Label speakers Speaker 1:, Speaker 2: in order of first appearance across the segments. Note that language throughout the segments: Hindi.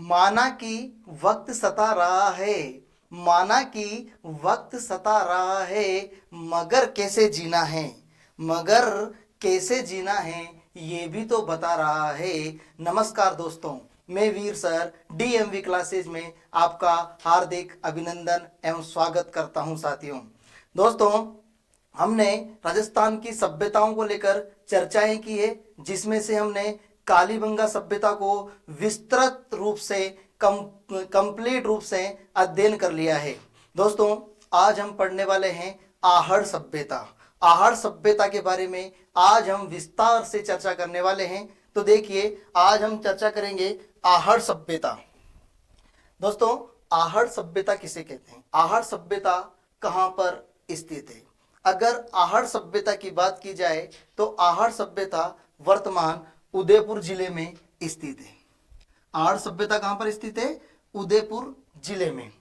Speaker 1: माना कि वक्त सता रहा है, माना कि वक्त सता रहा है, मगर कैसे जीना है, मगर कैसे जीना है ये भी तो बता रहा है। नमस्कार दोस्तों, मैं वीर सर डीएमवी क्लासेज में आपका हार्दिक अभिनंदन एवं स्वागत करता हूं। साथियों, दोस्तों, हमने राजस्थान की सभ्यताओं को लेकर चर्चाएं की है, जिसमें से हमने कालीबंगा सभ्यता को विस्तृत रूप से कंप्लीट रूप से अध्ययन कर लिया है। दोस्तों, आज हम पढ़ने वाले हैं आहड़ सभ्यता। आहड़ सभ्यता के बारे में आज हम विस्तार से चर्चा करने वाले हैं। तो देखिए, आज हम चर्चा करेंगे आहड़ सभ्यता। दोस्तों, आहड़ सभ्यता किसे कहते हैं, आहड़ सभ्यता कहां पर स्थित है? अगर आहड़ सभ्यता की बात की जाए तो आहड़ सभ्यता वर्तमान उदयपुर जिले में स्थित है। आहड़ सभ्यता कहां पर स्थित है? उदयपुर जिले में।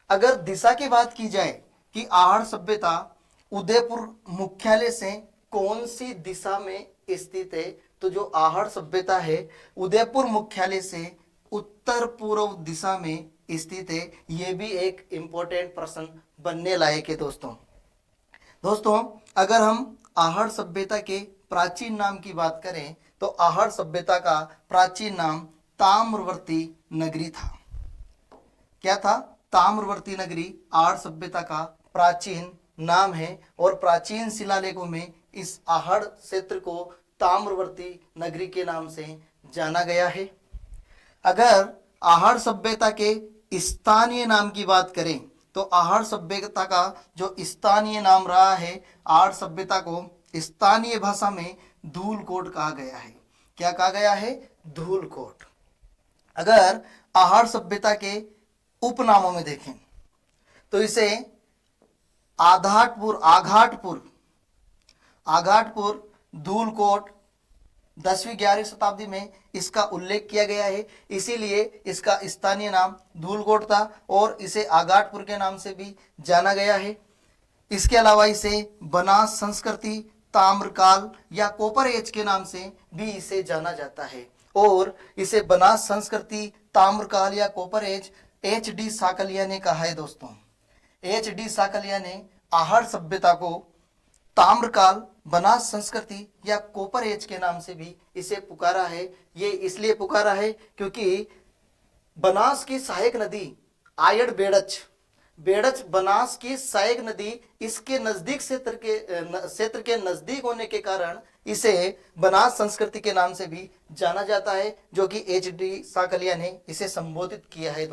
Speaker 1: अगर दिशा की बात की जाए कि आहड़ सभ्यता उदयपुर मुख्यालय से कौन सी दिशा में स्थित है, तो जो आहड़ सभ्यता है उदयपुर मुख्यालय से उत्तर पूर्व दिशा में स्थित है। यह भी एक इंपॉर्टेंट प्रश्न बनने लायक है। दोस्तों, अगर हम आहड़ सभ्यता के प्राचीन नाम की बात करें तो आहड़ सभ्यता का प्राचीन नाम ताम्रवर्ती नगरी था। क्या था? ताम्रवर्ती नगरी आहड़ सभ्यता का प्राचीन नाम है और प्राचीन शिलालेखों में इस आहड़ क्षेत्र को ताम्रवर्ती नगरी के नाम से जाना गया है। अगर आहड़ सभ्यता के स्थानीय नाम की बात करें तो आहड़ सभ्यता का जो स्थानीय नाम रहा है, आहड़ सभ्यता को स्थानीय भाषा में धूलकोट कहा गया है। क्या कहा गया है? धूलकोट। अगर आहड़ सभ्यता के उपनामों में देखें तो इसे आघाटपुर, धूलकोट 10वीं 11वीं शताब्दी में इसका उल्लेख किया गया है, इसीलिए इसका स्थानीय नाम धूलकोट था और इसे आघाटपुर के नाम से भी जाना गया है। इसके अलावा इसे बनास संस्कृति, ताम्रकाल या कॉपर एज के नाम से भी इसे जाना जाता है और इसे बनास संस्कृति, ताम्रकाल या कॉपर एज HD साकलिया ने कहा है। दोस्तों, HD साकलिया ने आहड़ सभ्यता को ताम्रकाल, बनास संस्कृति या कॉपर एज के नाम से भी इसे पुकारा है। ये इसलिए पुकारा है क्योंकि बनास की सहायक नदी आयड़ बेड़च बनास की सहायक नदी इसके नजदीक क्षेत्र के नजदीक होने के कारण इसे बनास संस्कृति के नाम से भी जाना जाता है, जो कि HD साकलिया ने इसे संबोधित किया है।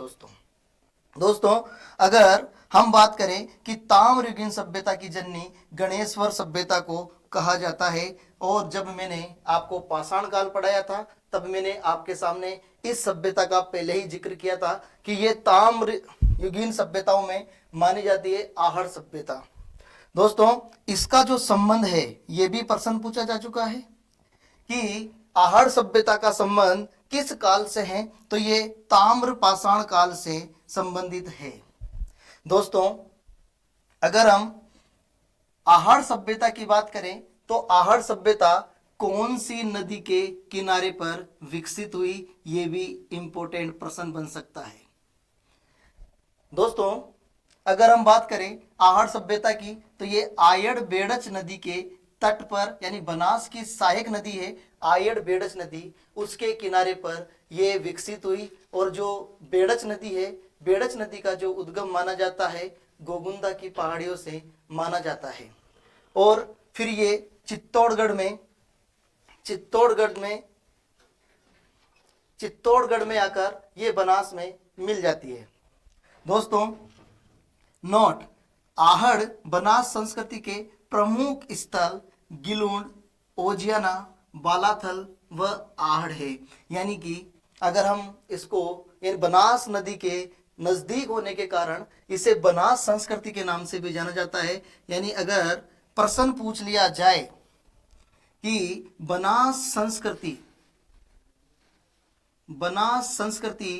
Speaker 1: दोस्तों, अगर हम बात करें कि ताम्रयुगीन सभ्यता की जननी गणेश्वर सभ्यता को कहा जाता है, और जब मैंने आपको पाषाण काल पढ़ाया था तब मैंने आपके सामने इस सभ्यता का पहले ही जिक्र किया था कि ये ताम्रयुगीन सभ्यताओं में मानी जाती है आहड़ सभ्यता। दोस्तों, इसका जो संबंध है ये भी प्रश्न पूछा जा चुका है कि आहड़ सभ्यता का संबंध किस काल से है, तो ये ताम्र पाषाण काल से संबंधित है। दोस्तों, अगर हम आहड़ सभ्यता की बात करें तो आहड़ सभ्यता कौन सी नदी के किनारे पर विकसित हुई, ये भी इंपॉर्टेंट प्रश्न बन सकता है। दोस्तों, अगर हम बात करें आहड़ सभ्यता की तो ये आयड़ बेड़च नदी के तट पर, यानी बनास की सहायक नदी है आयड़ बेड़च नदी, उसके किनारे पर ये विकसित हुई। और जो बेड़च नदी है, बेड़च नदी का जो उद्गम माना जाता है गोगुंदा की पहाड़ियों से माना जाता है, और फिर ये चित्तौड़गढ़ में आकर ये बनास में मिल जाती है। दोस्तों, नोट, आहड़ बनास संस्कृति के प्रमुख स्थल गिलूंड, ओजियाना, बालाथल व आहड़ है। यानी कि अगर हम इसको बनास नदी के नजदीक होने के कारण इसे बनास संस्कृति के नाम से भी जाना जाता है। यानी अगर प्रश्न पूछ लिया जाए कि बनास संस्कृति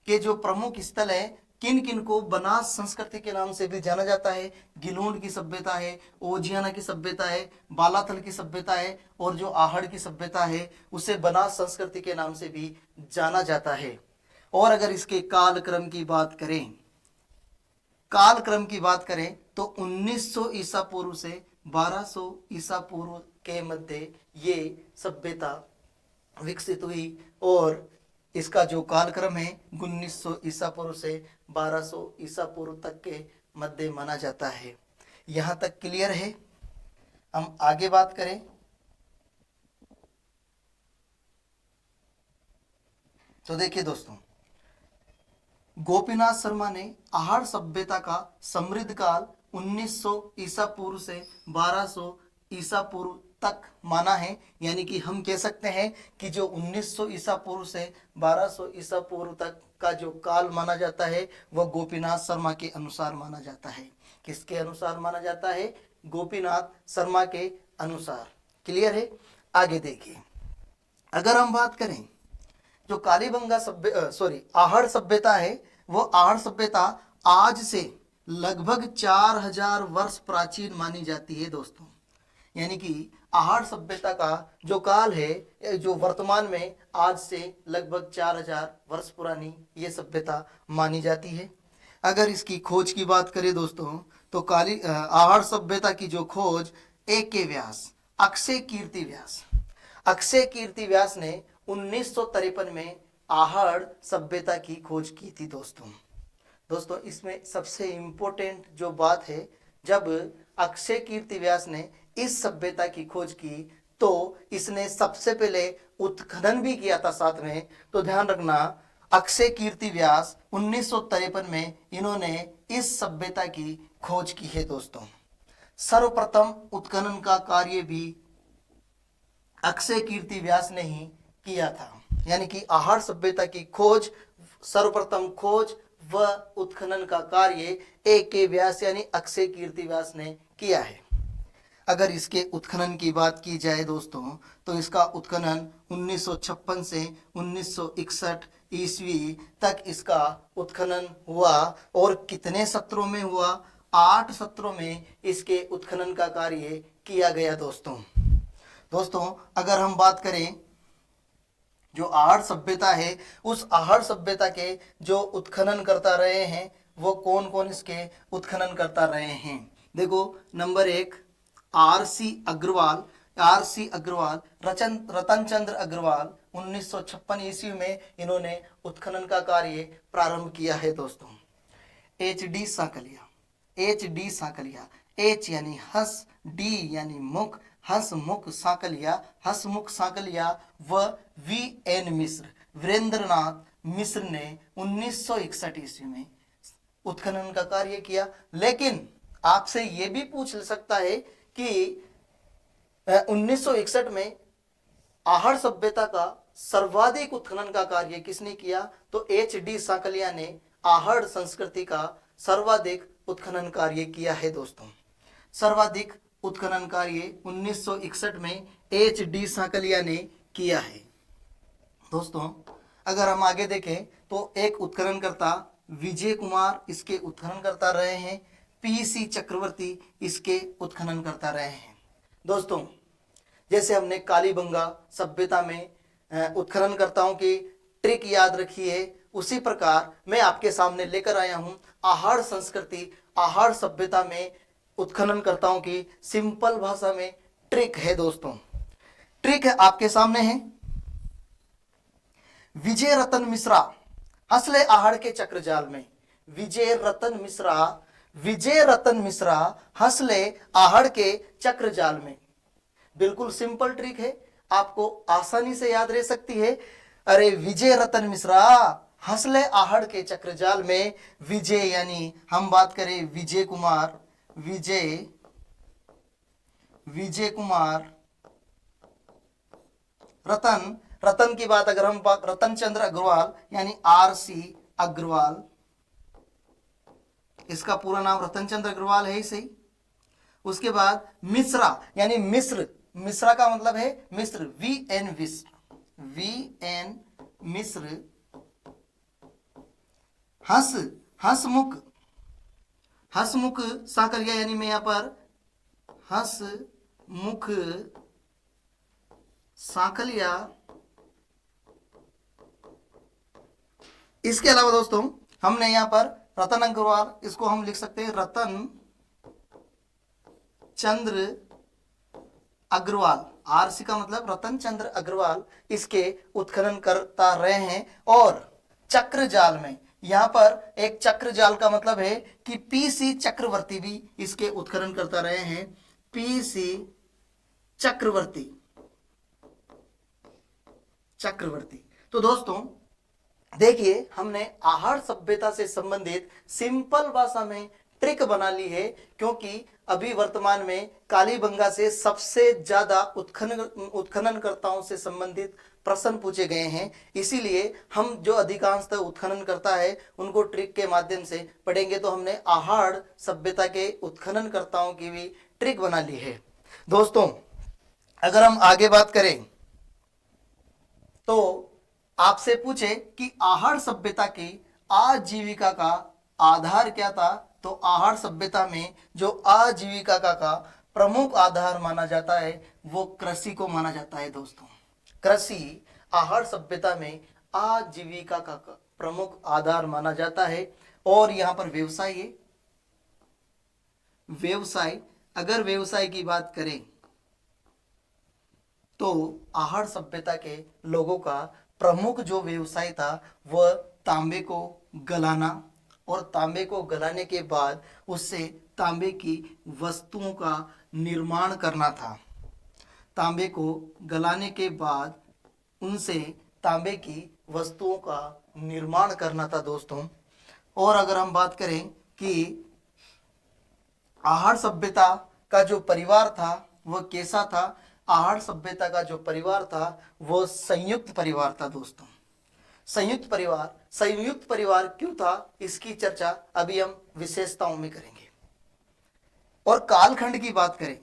Speaker 1: के जो प्रमुख स्थल है किन किन को बनास संस्कृति के नाम से भी जाना जाता है, गिलूंड की सभ्यता है, ओजियाना की सभ्यता है, बालाथल की सभ्यता है, और जो आहड़ की सभ्यता है उसे बनास संस्कृति के नाम से भी जाना जाता है। और अगर इसके कालक्रम की बात करें, कालक्रम की बात करें तो 1900 ईसा पूर्व से 1200 ईसा पूर्व के मध्य ये सभ्यता विकसित हुई और इसका जो कालक्रम है 1900 ईसा पूर्व से 1200 ईसा पूर्व तक के मध्य माना जाता है। यहाँ तक क्लियर है। हम आगे बात करें तो देखिए दोस्तों, गोपीनाथ शर्मा ने आहड़ सभ्यता का समृद्ध काल 1900 ईसा पूर्व से 1200 ईसा पूर्व तक माना है। यानी कि हम कह सकते हैं कि जो 1900 ईसा पूर्व से 1200 ईसा पूर्व तक का जो काल माना जाता है वह गोपीनाथ शर्मा के अनुसार माना जाता है। किसके अनुसार माना जाता है? गोपीनाथ शर्मा के अनुसार। क्लियर है? आगे देखिए, अगर हम बात करें जो कालीबंगा आहड़ सभ्यता है, वो आहड़ सभ्यता आज से लगभग 4000 वर्ष प्राचीन मानी जाती है दोस्तों। यानी कि आहड़ सभ्यता का जो काल है, जो वर्तमान में आज से लगभग 4000 वर्ष पुरानी ये सभ्यता मानी जाती है। अगर इसकी खोज की बात करें दोस्तों तो आहड़ सभ्यता की जो खोज A.K. व्यास, अक्षय कीर्ति व्यास, अक्षय कीर्ति व्यास ने 1953 में आहड़ सभ्यता की खोज की थी दोस्तों इसमें सबसे इंपॉर्टेंट जो बात है, जब अक्षय कीर्ति व्यास ने इस सभ्यता की खोज की तो इसने सबसे पहले उत्खनन भी किया था साथ में। तो ध्यान रखना, अक्षय कीर्ति व्यास 1953 में इन्होंने इस सभ्यता की खोज की है दोस्तों। सर्वप्रथम उत्खनन का कार्य भी अक्षय कीर्ति व्यास ने ही किया था। यानी कि आहड़ सभ्यता की खोज, सर्वप्रथम खोज व उत्खनन का कार्य A.K. व्यास यानी अक्षय कीर्ति व्यास ने किया है। अगर इसके उत्खनन की बात की जाए दोस्तों तो इसका उत्खनन 1956 से 1961 ईस्वी तक इसका उत्खनन हुआ और कितने सत्रों में हुआ? 8 सत्रों में इसके उत्खनन का कार्य किया गया दोस्तों अगर हम बात करें जो आहड़ सभ्यता है, उस आहड़ सभ्यता के जो उत्खनन करता रहे हैं वो कौन कौन इसके उत्खनन करता रहे हैं? देखो, नंबर 1 R.C. अग्रवाल, रतन चंद्र अग्रवाल 1956 ईस्वी में इन्होंने उत्खनन का कार्य प्रारंभ किया है दोस्तों। H.D. साकलिया, H यानी हंस, D यानी मुख, हंसमुख साकलिया व V.N. मिश्र, वीरेंद्रनाथ मिश्र ने 1961 ईस्वी में उत्खनन का कार्य किया। लेकिन आपसे ये भी पूछ सकता है कि 1961 में आहड़ सभ्यता का सर्वाधिक उत्खनन का कार्य किसने किया? तो H.D. साकलिया ने आहड़ संस्कृति का सर्वाधिक उत्खनन कार्य किया है दोस्तों। सर्वाधिक उत्खनन कार्य 1961 में H.D. साकलिया ने किया है दोस्तों। अगर हम आगे देखें तो एक उत्खननकर्ता विजय कुमार इसके उत्खनन करता रहे हैं, P.C. चक्रवर्ती इसके उत्खनन करता रहे हैं दोस्तों। जैसे हमने कालीबंगा सभ्यता में उत्खननकर्ताओं की ट्रिक याद रखी है, उसी प्रकार मैं आपके सामने लेकर आया हूं आहड़ संस्कृति, आहड़ सभ्यता में उत्खननकर्ताओं की सिंपल भाषा में ट्रिक है दोस्तों। ट्रिक है आपके सामने है। विजय रतन मिश्रा हंसले आहड़ के चक्रजाल में, विजय रतन मिश्रा हंसले आहड़ के चक्रजाल में। बिल्कुल सिंपल ट्रिक है, आपको आसानी से याद रह सकती है। अरे कुलदीप रतन मिश्रा हंसले आहड़ के चक्रजाल में, विजय यानी हम बात करें विजय कुमार रतन की बात अगर हम रतन चंद्र अग्रवाल यानी R.C. अग्रवाल, इसका पूरा नाम रतन चंद्र अग्रवाल है ही सही। उसके बाद मिश्रा यानी मिश्रा का मतलब है मिश्र, V.N. मिश्र। हंसमुख साकलिया यानी मैं यहां पर हंसमुख साकलिया इसके अलावा दोस्तों हमने यहाँ पर रतन अग्रवाल, इसको हम लिख सकते हैं रतन चंद्र अग्रवाल, आरसी का मतलब रतन चंद्र अग्रवाल इसके उत्खनन करता रहे हैं। और चक्र जाल में, यहां पर एक चक्र जाल का मतलब है कि पीसी चक्रवर्ती भी इसके उत्खनन करता रहे हैं। पीसी चक्रवर्ती, चक्रवर्ती। तो दोस्तों देखिए हमने आहड़ सभ्यता से संबंधित सिंपल भाषा में ट्रिक बना ली है, क्योंकि अभी वर्तमान में कालीबंगा से सबसे ज्यादा उत्खननकर्ताओं से संबंधित प्रश्न पूछे गए हैं। इसीलिए हम जो अधिकांशतः उत्खनन करता है उनको ट्रिक के माध्यम से पढ़ेंगे। तो हमने आहड़ सभ्यता के उत्खननकर्ताओं की भी ट्रिक बना ली है। दोस्तों अगर हम आगे बात करें तो आपसे पूछे कि आहड़ सभ्यता की आजीविका का आधार क्या था, तो आहड़ सभ्यता में जो आजीविका का प्रमुख आधार माना जाता है वो कृषि को माना जाता है। दोस्तों कृषि आहड़ सभ्यता में आजीविका का प्रमुख आधार माना जाता है। और यहां पर व्यवसाय है, व्यवसाय, अगर व्यवसाय की बात करें तो आहड़ सभ्यता के लोगों का प्रमुख जो व्यवसाय था वह तांबे को गलाना, और तांबे को गलाने के बाद उससे तांबे की वस्तुओं का निर्माण करना था। तांबे को गलाने के बाद उनसे तांबे की वस्तुओं का निर्माण करना था। दोस्तों और अगर हम बात करें कि आहड़ सभ्यता का जो परिवार था वह कैसा था, आहड़ सभ्यता का जो परिवार था वह संयुक्त परिवार था। दोस्तों संयुक्त परिवार, संयुक्त परिवार क्यों था इसकी चर्चा अभी हम विशेषताओं में करेंगे। और कालखंड की बात करें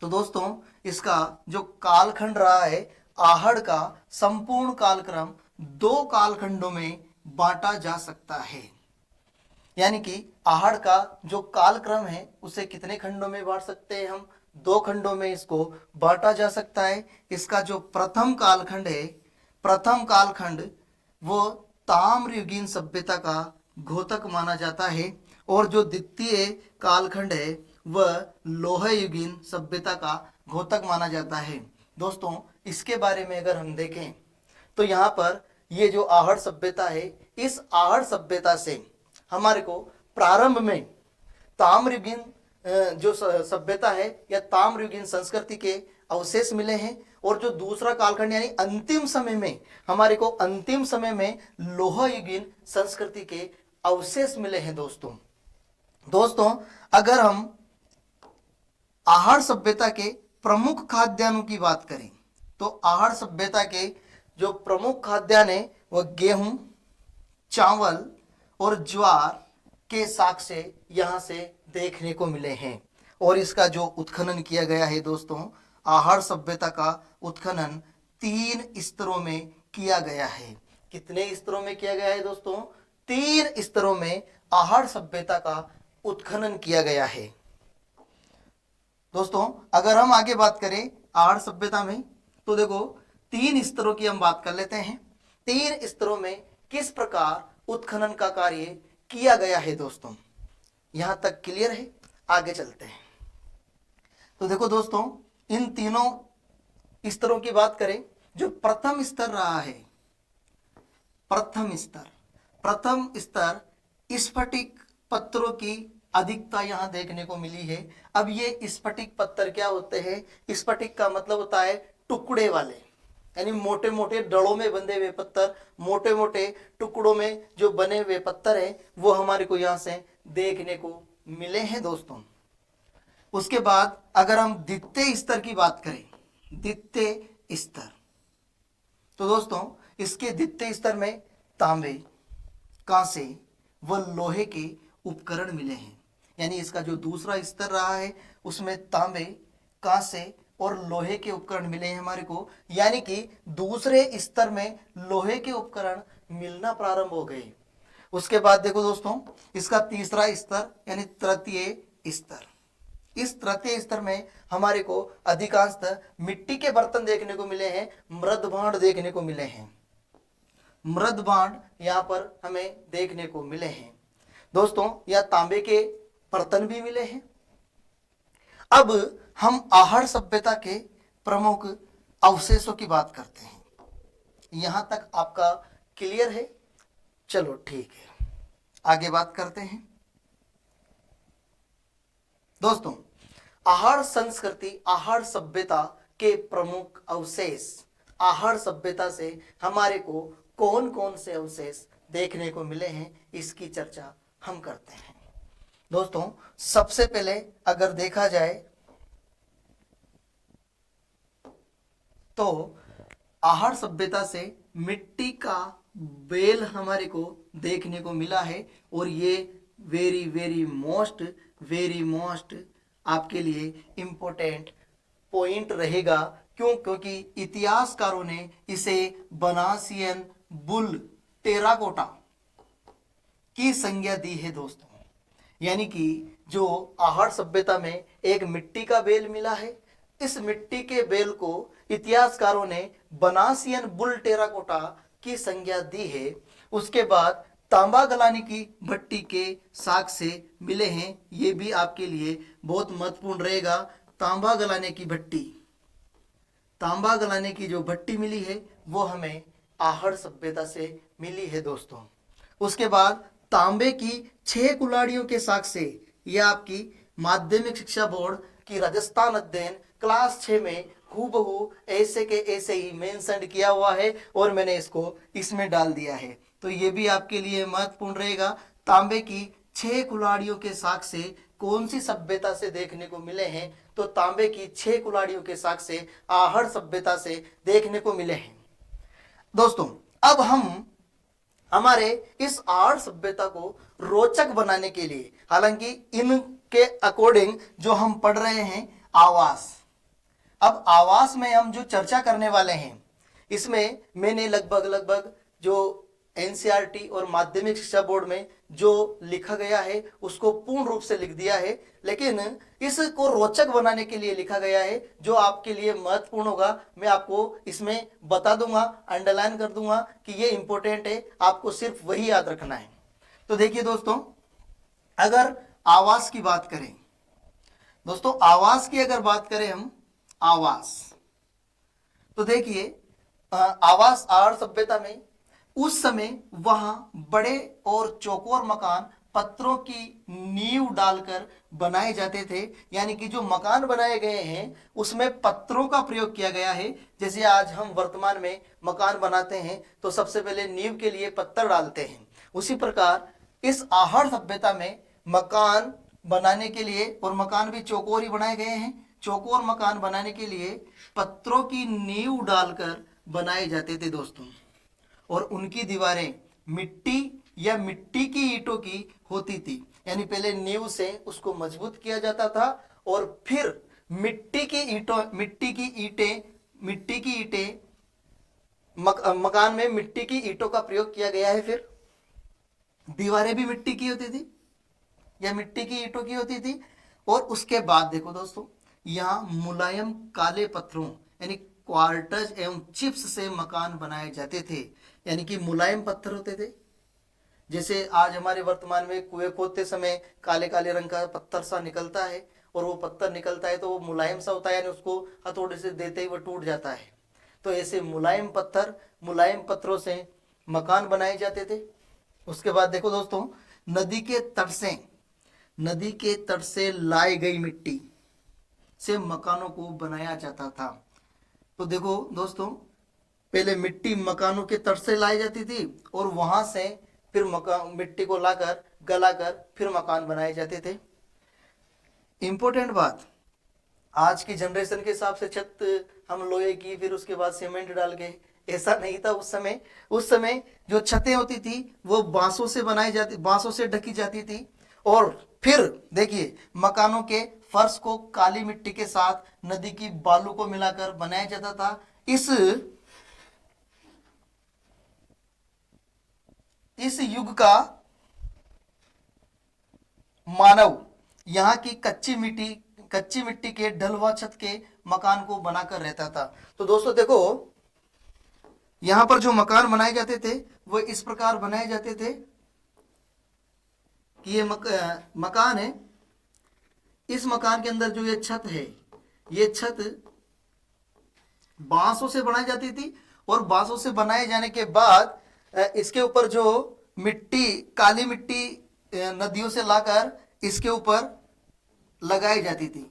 Speaker 1: तो दोस्तों इसका जो कालखंड रहा है, आहड़ का संपूर्ण कालक्रम 2 कालखंडों में बांटा जा सकता है। यानी कि आहड़ का जो कालक्रम है उसे कितने खंडों में बांट सकते हैं हम, 2 खंडों में इसको बांटा जा सकता है। इसका जो प्रथम कालखंड है, प्रथम कालखंड वो ताम्रयुगीन सभ्यता का घोतक माना जाता है, और जो द्वितीय कालखंड है वह लोह युगीन सभ्यता का घोतक माना जाता है। दोस्तों इसके बारे में अगर हम देखें तो यहाँ पर ये जो आहड़ सभ्यता है, इस आहड़ सभ्यता से हमारे को प्रारंभ में ताम्रयुगीन जो सभ्यता है या ताम्रयुगीन संस्कृति के अवशेष मिले हैं, और जो दूसरा कालखंड यानी अंतिम समय में हमारे को अंतिम समय में लोह युगीन संस्कृति के अवशेष मिले हैं। दोस्तों अगर हम आहड़ सभ्यता के प्रमुख खाद्यान्नों की बात करें तो आहड़ सभ्यता के जो प्रमुख खाद्यान्न है वह गेहूं, चावल और ज्वार के साक्ष्य यहां से देखने को मिले हैं। और इसका जो उत्खनन किया गया है दोस्तों, आहड़ सभ्यता का उत्खनन 3 स्तरों में किया गया है। कितने स्तरों में किया गया है दोस्तों? 3 स्तरों में आहड़ सभ्यता का उत्खनन किया गया है। दोस्तों अगर हम आगे बात करें आहड़ सभ्यता में तो देखो 3 स्तरों की हम बात कर लेते हैं। 3 स्तरों में किस प्रकार उत्खनन का कार्य किया गया है दोस्तों, यहां तक क्लियर है? आगे चलते हैं। तो देखो दोस्तों इन तीनों स्तरों की बात करें, जो प्रथम स्तर रहा है, प्रथम स्तर स्फटिक पत्थरों की अधिकता यहां देखने को मिली है। अब ये स्फटिक पत्थर क्या होते हैं? स्फटिक का मतलब होता है टुकड़े वाले, यानी मोटे मोटे डलों में बंधे हुए पत्थर, मोटे मोटे टुकड़ों में जो बने हुए पत्थर हैं वो हमारे को यहां से देखने को मिले हैं दोस्तों। उसके बाद अगर हम द्वितीय स्तर की बात करें, द्वितीय स्तर, तो दोस्तों इसके द्वितीय स्तर में तांबे, कांसे व लोहे के उपकरण मिले हैं। यानी इसका जो दूसरा स्तर रहा है उसमें तांबे, कांसे और लोहे के उपकरण मिले हैं हमारे को। यानी कि दूसरे स्तर में लोहे के उपकरण मिलना प्रारंभ हो गए। उसके बाद देखो दोस्तों इसका तीसरा स्तर यानी तृतीय स्तर, इस तृतीय स्तर में हमारे को अधिकांशतः मिट्टी के बर्तन देखने को मिले हैं, मृद भांड देखने को मिले हैं। मृद बांड यहाँ पर हमें देखने को मिले हैं दोस्तों। यह तांबे के बर्तन भी मिले हैं। अब हम आहड़ सभ्यता के प्रमुख अवशेषों की बात करते हैं। यहां तक आपका क्लियर है? चलो ठीक है, आगे बात करते हैं दोस्तों। आहड़ संस्कृति, आहड़ सभ्यता के प्रमुख अवशेष, आहड़ सभ्यता से हमारे को कौन कौन से अवशेष देखने को मिले हैं, इसकी चर्चा हम करते हैं दोस्तों। सबसे पहले अगर देखा जाए तो आहड़ सभ्यता से मिट्टी का बेल हमारे को देखने को मिला है, और ये वेरी मोस्ट आपके लिए इंपॉर्टेंट पॉइंट रहेगा। क्यों? क्योंकि इतिहासकारों ने इसे बनासियन बुल टेराकोटा की संज्ञा दी है दोस्तों। यानी कि जो आहड़ सभ्यता में एक मिट्टी का बेल मिला है, इस मिट्टी के बेल को इतिहासकारों ने बनासियन बुल टेराकोटा की संज्ञा दी है। उसके बाद तांबा गलाने की भट्टी के साक्ष्य मिले हैं, ये भी आपके लिए बहुत महत्वपूर्ण रहेगा। तांबा गलाने की भट्टी, तांबा गलाने की जो भट्टी मिली है वो हमें आहड़ सभ्यता से मिली है दोस्तों। उसके बाद तांबे की 6 कुल्हाड़ियों के साक्ष्य, यह आपकी माध्यमिक शिक्षा बोर्ड की राजस्थान अध्ययन क्लास 6 में हूबहू ऐसे के ऐसे ही मेंशन किया हुआ है, और मैंने इसको इसमें डाल दिया है, तो ये भी आपके लिए महत्वपूर्ण रहेगा। तांबे की 6 कुल्हाड़ियों के साक्ष्य कौन सी सभ्यता से देखने को मिले हैं? तो तांबे की 6 कुल्हाड़ियों के साक्ष्य आहड़ सभ्यता से देखने को मिले हैं दोस्तों। अब हम हमारे इस आहड़ सभ्यता को रोचक बनाने के लिए, हालांकि इनके अकॉर्डिंग जो हम पढ़ रहे हैं आवास, अब आवास में हम जो चर्चा करने वाले हैं, इसमें मैंने लगभग जो एनसीईआरटी और माध्यमिक शिक्षा बोर्ड में जो लिखा गया है उसको पूर्ण रूप से लिख दिया है, लेकिन इसको रोचक बनाने के लिए लिखा गया है। जो आपके लिए महत्वपूर्ण होगा मैं आपको इसमें बता दूंगा, अंडरलाइन कर दूंगा कि ये इंपॉर्टेंट है, आपको सिर्फ वही याद रखना है। तो देखिए दोस्तों, अगर आवास की बात करें दोस्तों, आवास की अगर बात करें हम, आवास, तो देखिए आवास आहड़ सभ्यता में उस समय वहां बड़े और चौकोर मकान पत्थरों की नींव डालकर बनाए जाते थे। यानी कि जो मकान बनाए गए हैं उसमें पत्थरों का प्रयोग किया गया है। जैसे आज हम वर्तमान में मकान बनाते हैं तो सबसे पहले नींव के लिए पत्थर डालते हैं, उसी प्रकार इस आहड़ सभ्यता में मकान बनाने के लिए, और मकान भी चौकोर ही बनाए गए हैं, चौकोर मकान बनाने के लिए पत्थरों की नींव डालकर बनाए जाते थे दोस्तों, और उनकी दीवारें मिट्टी या मिट्टी की ईंटों की होती थी। यानी पहले नींव से उसको मजबूत किया जाता था, और फिर मिट्टी की ईंटें मकान में मिट्टी की ईंटों का प्रयोग किया गया है। फिर दीवारें भी मिट्टी की होती थी या मिट्टी की ईंटों की होती थी। और उसके बाद देखो दोस्तों, यहाँ मुलायम काले पत्थरों यानी क्वार्टज एवं चिप्स से मकान बनाए जाते थे। यानी कि मुलायम पत्थर होते थे, जैसे आज हमारे वर्तमान में कुएं खोदते समय काले काले रंग का पत्थर सा निकलता है, और वो पत्थर निकलता है तो वो मुलायम सा होता है, यानी उसको हथौड़े से देते ही वो टूट जाता है। तो ऐसे मुलायम पत्थरों से मकान बनाए जाते थे। उसके बाद देखो दोस्तों, नदी के तट से लाई गई मिट्टी से मकानों को बनाया जाता था। तो देखो दोस्तों, पहले मिट्टी मकानों के तट से लाई जाती थी, और वहां से फिर मिट्टी को लाकर गलाकर फिर मकान बनाए जाते थे। इंपॉर्टेंट बात, आज की जनरेशन के हिसाब से छत हम लोहे की, फिर उसके बाद सीमेंट डाल के, ऐसा नहीं था उस समय जो छतें होती थी वो बांसों से ढकी जाती थी। और फिर देखिए, मकानों के फर्श को काली मिट्टी के साथ नदी की बालू को मिलाकर बनाया जाता था। इस युग का मानव यहाँ की कच्ची मिट्टी के ढलवा छत के मकान को बनाकर रहता था। तो दोस्तों देखो, यहां पर जो मकान बनाए जाते थे वो इस प्रकार बनाए जाते थे कि ये मकान है, इस मकान के अंदर जो ये छत है, ये छत बांसों से बनाई जाती थी, और बांसों से बनाए जाने के बाद इसके ऊपर जो मिट्टी, काली मिट्टी नदियों से लाकर इसके ऊपर लगाई जाती थी,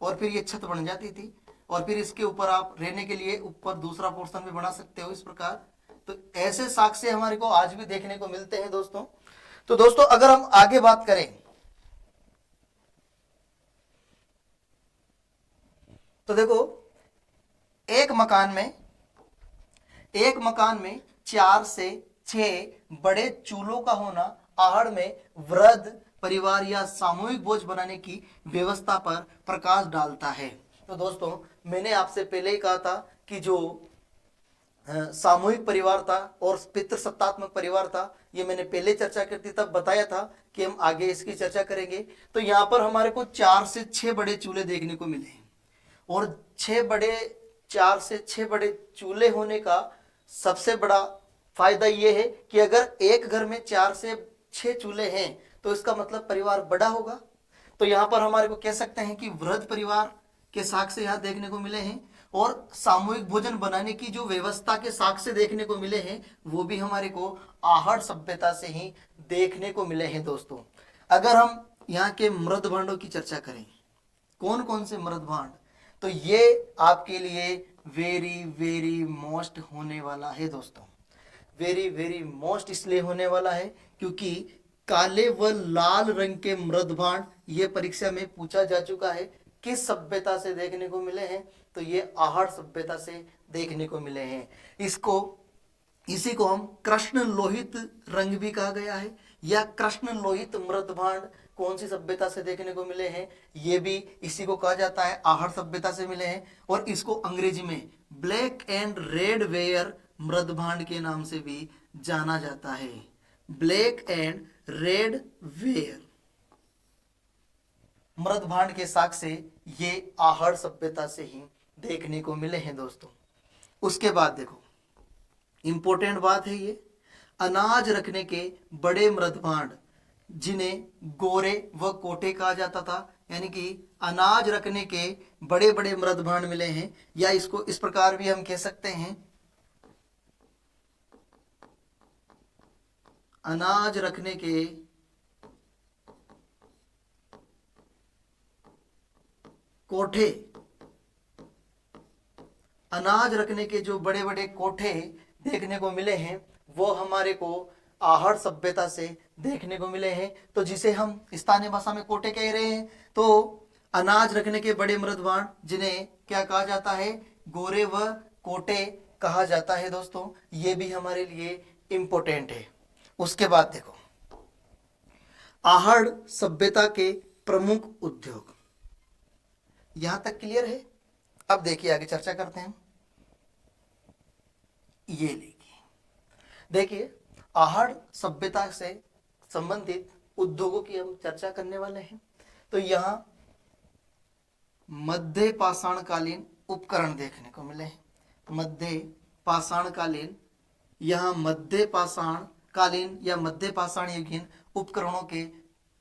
Speaker 1: और फिर ये छत बन जाती थी, और फिर इसके ऊपर आप रहने के लिए ऊपर दूसरा पोर्शन भी बना सकते हो इस प्रकार। तो ऐसे साक्ष्य हमारे को आज भी देखने को मिलते हैं दोस्तों। तो दोस्तों अगर हम आगे बात करें तो देखो, एक मकान में 4 से 6 बड़े चूल्हों का होना आहड़ में वृद्ध परिवार या सामूहिक भोज बनाने की व्यवस्था पर प्रकाश डालता है। तो दोस्तों मैंने आपसे पहले ही कहा था कि जो सामूहिक परिवार था और पितृसत्तात्मक परिवार था, ये मैंने पहले चर्चा करती तब बताया था कि हम आगे इसकी चर्चा करेंगे। तो यहाँ पर हमारे को 4 से 6 बड़े चूल्हे देखने को मिले हैं, और 4 से 6 बड़े चूल्हे होने का सबसे बड़ा फायदा यह है कि अगर एक घर में 4 से 6 चूल्हे हैं तो इसका मतलब परिवार बड़ा होगा। तो यहाँ पर हमारे को कह सकते हैं कि वृद्ध परिवार के साक्ष्य यहाँ देखने को मिले हैं, और सामूहिक भोजन बनाने की जो व्यवस्था के साक्ष्य देखने को मिले हैं वो भी हमारे को आहड़ सभ्यता से ही देखने को मिले हैं दोस्तों। अगर हम यहाँ के मृद भांडों की चर्चा करें, कौन कौन से मृद भांड, तो ये आपके लिए वेरी वेरी मोस्ट होने वाला है दोस्तों। वेरी वेरी मोस्ट इसलिए होने वाला है क्योंकि काले व लाल रंग के मृद भांड ये परीक्षा में पूछा जा चुका है, किस सभ्यता से देखने को मिले हैं, तो ये आहड़ सभ्यता से देखने को मिले हैं। इसी को हम कृष्ण लोहित रंग भी कहा गया है, या कृष्ण लोहित मृद भांड कौन सी सभ्यता से देखने को मिले हैं, ये भी इसी को कहा जाता है, आहड़ सभ्यता से मिले हैं। और इसको अंग्रेजी में ब्लैक एंड रेड वेयर मृद भांड के नाम से भी जाना जाता है। ब्लैक एंड रेड वेयर मृद भांड के साक्ष्य ये आहड़ सभ्यता से ही देखने को मिले हैं दोस्तों। उसके बाद देखो, इंपॉर्टेंट बात है ये, अनाज रखने के बड़े मृद भांड जिन्हें गोरे व कोटे कहा जाता था, यानी कि अनाज रखने के बड़े बड़े मृद भांड मिले हैं, या इसको इस प्रकार भी हम कह सकते हैं, अनाज रखने के कोठे। अनाज रखने के जो बड़े बड़े कोठे देखने को मिले हैं वो हमारे को आहड़ सभ्यता से देखने को मिले हैं। तो जिसे हम स्थानीय भाषा में कोठे कह रहे हैं, तो अनाज रखने के बड़े मृद भांड जिन्हें क्या कहा जाता है, गोरे व कोटे कहा जाता है दोस्तों। ये भी हमारे लिए इंपॉर्टेंट है। उसके बाद देखो, आहड़ सभ्यता के प्रमुख उद्योग। यहां तक क्लियर है? अब देखिए आगे चर्चा करते हैं। ये देखिए आहड़ सभ्यता से संबंधित उद्योगों की हम चर्चा करने वाले हैं। तो यहां मध्य पाषाणकालीन उपकरण देखने को मिले हैं। मध्य पाषाणकालीन, यहां मध्य पाषाणकालीन या मध्य पाषाण युगीन उपकरणों के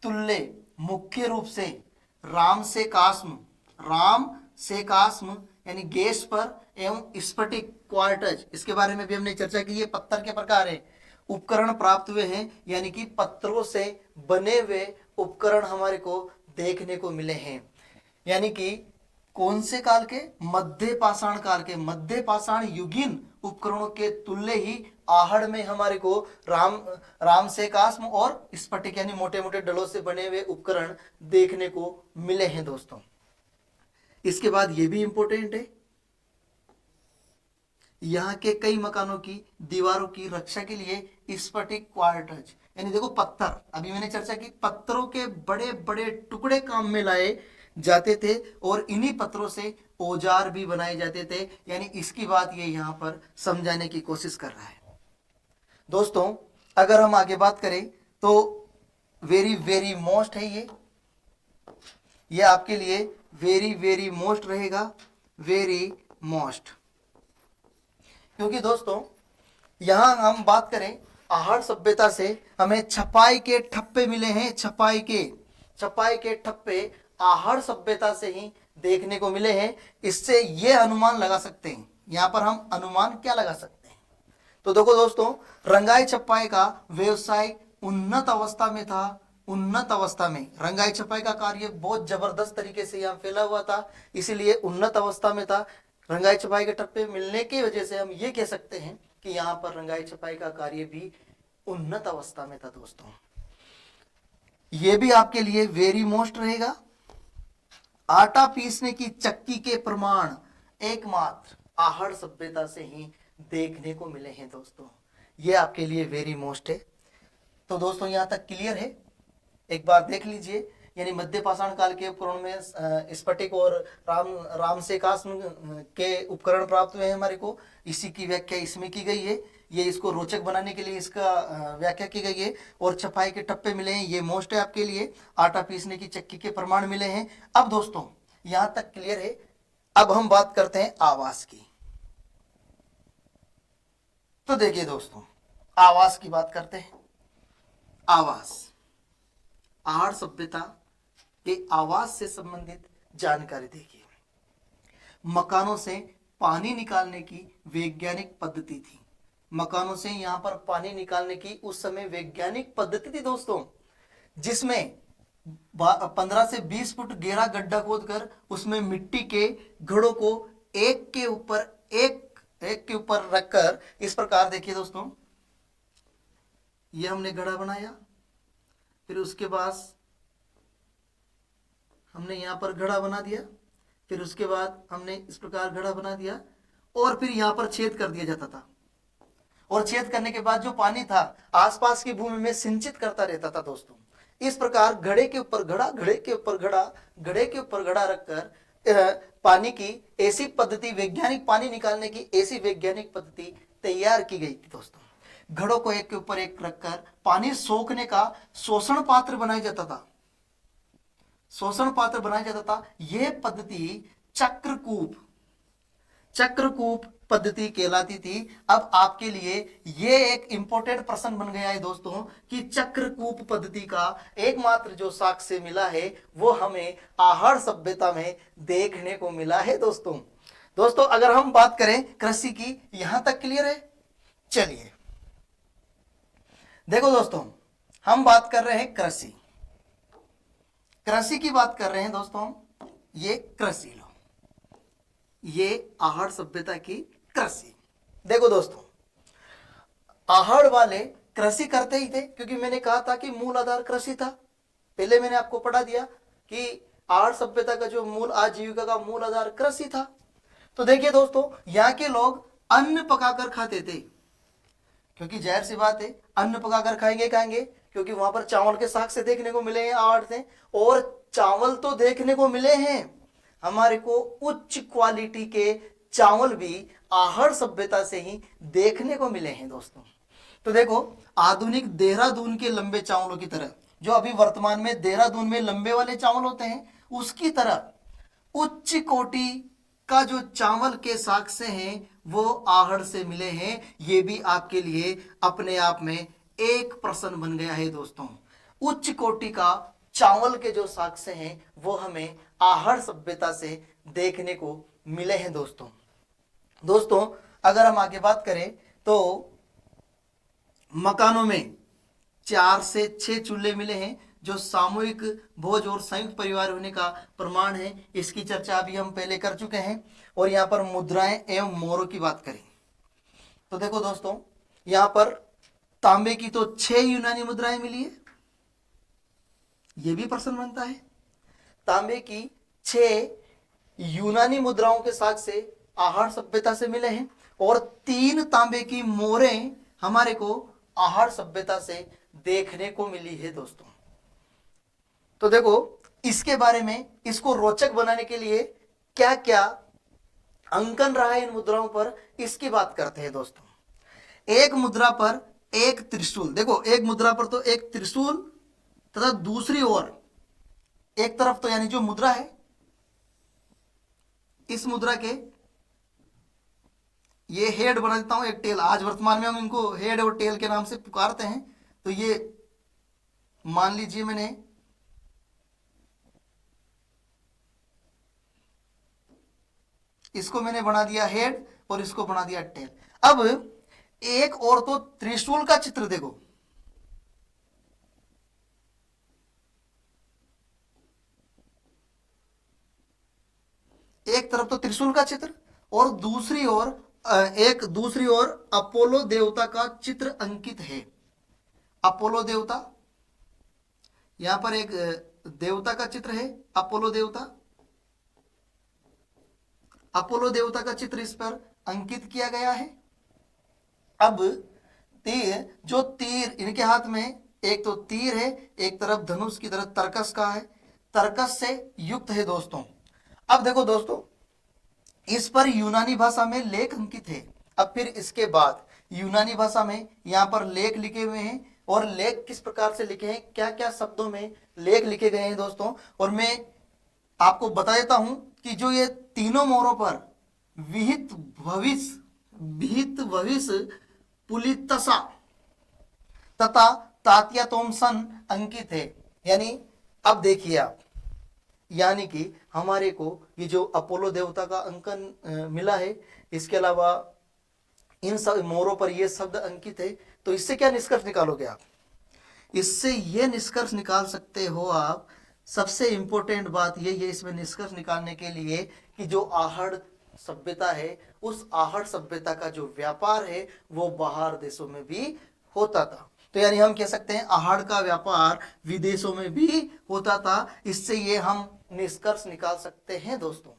Speaker 1: तुल्य मुख्य रूप से राम से कास्म यानी गैस पर एवं स्फटिक क्वार्टज, इसके बारे में भी हमने चर्चा की है, पत्थर के प्रकार है, उपकरण प्राप्त हुए हैं, यानी कि पत्थरों से बने हुए उपकरण हमारे को देखने को मिले हैं। यानी कि कौन से काल के? मध्य पाषाण काल के, मध्य पाषाण युगीन उपकरणों के तुल्य ही आहड़ में हमारे को राम से कास्म और स्फटिक यानी मोटे मोटे डलों से बने हुए उपकरण देखने को मिले हैं दोस्तों। इसके बाद ये भी इंपॉर्टेंट है, यहाँ के कई मकानों की दीवारों की रक्षा के लिए स्फटिक क्वार्टज, यानी देखो पत्थर, अभी मैंने चर्चा की, पत्थरों के बड़े बड़े टुकड़े काम में लाए जाते थे और इन्हीं पत्थरों से औजार भी बनाए जाते थे। यानी इसकी बात ये यहाँ पर समझाने की कोशिश कर रहा है दोस्तों। अगर हम आगे बात करें तो वेरी वेरी मोस्ट है ये आपके लिए वेरी वेरी मोस्ट रहेगा, वेरी मोस्ट। क्योंकि दोस्तों यहां हम बात करें आहड़ सभ्यता से, हमें छपाई के ठप्पे मिले हैं। छपाई के ठप्पे आहड़ सभ्यता से ही देखने को मिले हैं। इससे ये अनुमान लगा सकते हैं, यहां पर हम अनुमान क्या लगा सकते हैं, तो देखो दोस्तों, रंगाई छपाई का व्यवसाय उन्नत अवस्था में था। उन्नत अवस्था में रंगाई छपाई का कार्य बहुत जबरदस्त तरीके से यहाँ फैला हुआ था, इसीलिए उन्नत अवस्था में था। रंगाई छपाई के ठप्पे मिलने की वजह से हम ये कह सकते हैं कि यहाँ पर रंगाई छपाई का कार्य भी उन्नत अवस्था में था। दोस्तों, ये भी आपके लिए वेरी मोस्ट रहेगा। आटा पीसने की चक्की के प्रमाण एकमात्र आहड़ सभ्यता से ही देखने को मिले हैं। दोस्तों, ये आपके लिए वेरी मोस्ट है। तो दोस्तों, यहां तक क्लियर है? एक बार देख लीजिए, यानी मध्य पाषाण काल के उपकरण में स्फटिक और रामसेकास्म के उपकरण प्राप्त हुए हैं हमारे को। इसी की व्याख्या इसमें की गई है। ये इसको रोचक बनाने के लिए इसका व्याख्या की गई है। और छपाई के टप्पे मिले हैं, ये मोस्ट है आपके लिए। आटा पीसने की चक्की के प्रमाण मिले हैं। अब दोस्तों, यहां तक क्लियर है। अब हम बात करते हैं आवास की। तो देखिए दोस्तों, आवास की बात करते हैं। आवास, आहड़ सभ्यता के आवास से संबंधित जानकारी देखिए। मकानों से पानी निकालने की वैज्ञानिक पद्धति थी। मकानों से यहां पर पानी निकालने की उस समय वैज्ञानिक पद्धति थी दोस्तों, जिसमें 15 से 20 फुट गहरा गड्ढा खोदकर उसमें मिट्टी के घड़ों को एक के ऊपर रखकर, इस प्रकार देखिए दोस्तों, ये हमने घड़ा बनाया, फिर उसके बाद हमने यहां पर घड़ा बना दिया, फिर उसके बाद हमने इस प्रकार घड़ा बना दिया, और फिर यहां पर छेद कर दिया जाता था। और छेद करने के बाद जो पानी था आसपास की भूमि में सिंचित करता रहता था। दोस्तों, इस प्रकार घड़े के ऊपर घड़ा, घड़े के ऊपर घड़ा, घड़े के ऊपर घड़ा रखकर पानी की ऐसी पद्धति, वैज्ञानिक पानी निकालने की ऐसी वैज्ञानिक पद्धति तैयार की गई थी। दोस्तों, घड़ों को एक के ऊपर एक रखकर पानी सोखने का शोषण पात्र बनाया जाता था। शोषण पात्र बनाया जाता था। यह पद्धति चक्रकूप पद्धति कहलाती थी। अब आपके लिए यह एक इंपॉर्टेंट प्रश्न बन गया है दोस्तों, कि चक्रकूप पद्धति का एकमात्र जो साक्ष्य मिला है वो हमें आहड़ सभ्यता में देखने को मिला है। दोस्तों, अगर हम बात करें कृषि की, यहां तक क्लियर है? चलिए देखो दोस्तों, हम बात कर रहे हैं कृषि की बात कर रहे हैं दोस्तों। ये कृषि लो, ये आहड़ सभ्यता की कृषि। देखो दोस्तों, आहड़ वाले कृषि करते ही थे, क्योंकि मैंने कहा था कि मूल आधार कृषि था। पहले मैंने आपको पढ़ा दिया कि आहड़ सभ्यता का जो मूल आजीविका का मूल आधार कृषि था। तो देखिए दोस्तों, यहाँ के लोग अन्न पकाकर खाते थे, क्योंकि जाहिर सी बात है, अन्न पकाकर खाएंगे, क्योंकि वहां पर चावल के साग से देखने को मिले हैं आहड़ से। और चावल तो देखने को मिले हैं हमारे को, उच्च क्वालिटी के चावल भी आहड़ सभ्यता से ही देखने को मिले हैं दोस्तों। तो देखो, आधुनिक देहरादून के लंबे चावलों की तरह, जो अभी वर्तमान में देहरादून में लंबे वाले चावल होते हैं, उसकी तरह उच्च कोटि का जो चावल के साक्ष्य हैं वो आहड़ से मिले हैं। ये भी आपके लिए अपने आप में एक प्रश्न बन गया है दोस्तों। उच्च कोटि का चावल के जो साक्ष्य हैं वो हमें आहड़ सभ्यता से देखने को मिले हैं दोस्तों, अगर हम आगे बात करें तो मकानों में 4 से 6 चूल्हे मिले हैं, जो सामूहिक भोज और संयुक्त परिवार होने का प्रमाण है। इसकी चर्चा अभी हम पहले कर चुके हैं। और यहाँ पर मुद्राएं एवं मोहरों की बात करें तो देखो दोस्तों, यहाँ पर तांबे की तो 6 यूनानी मुद्राएं मिली है। यह भी प्रश्न बनता है, तांबे की 6 यूनानी मुद्राओं के साक्ष्य आहड़ सभ्यता से मिले हैं, और 3 तांबे की मोहरें हमारे को आहड़ सभ्यता से देखने को मिली है दोस्तों। तो देखो, इसके बारे में, इसको रोचक बनाने के लिए क्या क्या अंकन रहा है इन मुद्राओं पर, इसकी बात करते हैं दोस्तों। एक मुद्रा पर एक त्रिशूल, देखो एक मुद्रा पर तो एक त्रिशूल, तथा दूसरी ओर एक तरफ तो यानी जो मुद्रा है, इस मुद्रा के ये हेड बना देता हूं, एक टेल। आज वर्तमान में हम इनको हेड और टेल के नाम से पुकारते हैं। तो ये मान लीजिए मैंने इसको मैंने बना दिया हेड और इसको बना दिया टेल। अब एक और तो त्रिशूल का चित्र देखो, एक तरफ तो त्रिशूल का चित्र और दूसरी ओर दूसरी ओर अपोलो देवता का चित्र अंकित है। अपोलो देवता, यहां पर एक देवता का चित्र है, अपोलो देवता। अपोलो देवता का चित्र इस पर अंकित किया गया है। अब तीर, जो तीर इनके हाथ में, एक तो तीर है, एक तरफ धनुष की तरफ तरकस का है, तरकस से युक्त है दोस्तों। अब देखो दोस्तों, इस पर यूनानी भाषा में लेख अंकित है। अब फिर इसके बाद यूनानी भाषा में यहां पर लेख लिखे हुए हैं, और लेख किस प्रकार से लिखे हैं, क्या क्या शब्दों में लेख लिखे गए हैं दोस्तों। और मैं आपको बता देता हूं कि जो ये तीनों मोहरों पर विहित भविष्य पुलितसा तथा तात्या तोमसन अंकित है। यानी अब देखिए आप, यानी कि हमारे को ये जो अपोलो देवता का अंकन मिला है, इसके अलावा इन सब मोहरों पर ये शब्द अंकित है। तो इससे क्या निष्कर्ष निकालोगे आप? इससे ये निष्कर्ष निकाल सकते हो आप, सबसे इंपॉर्टेंट बात ये है इसमें निष्कर्ष निकालने के लिए, कि जो आहड़ सभ्यता है, उस आहड़ सभ्यता का जो व्यापार है वो बाहर देशों में भी होता था। तो यानी हम कह सकते हैं आहड़ का व्यापार विदेशों में भी होता था। इससे ये हम निष्कर्ष निकाल सकते हैं दोस्तों।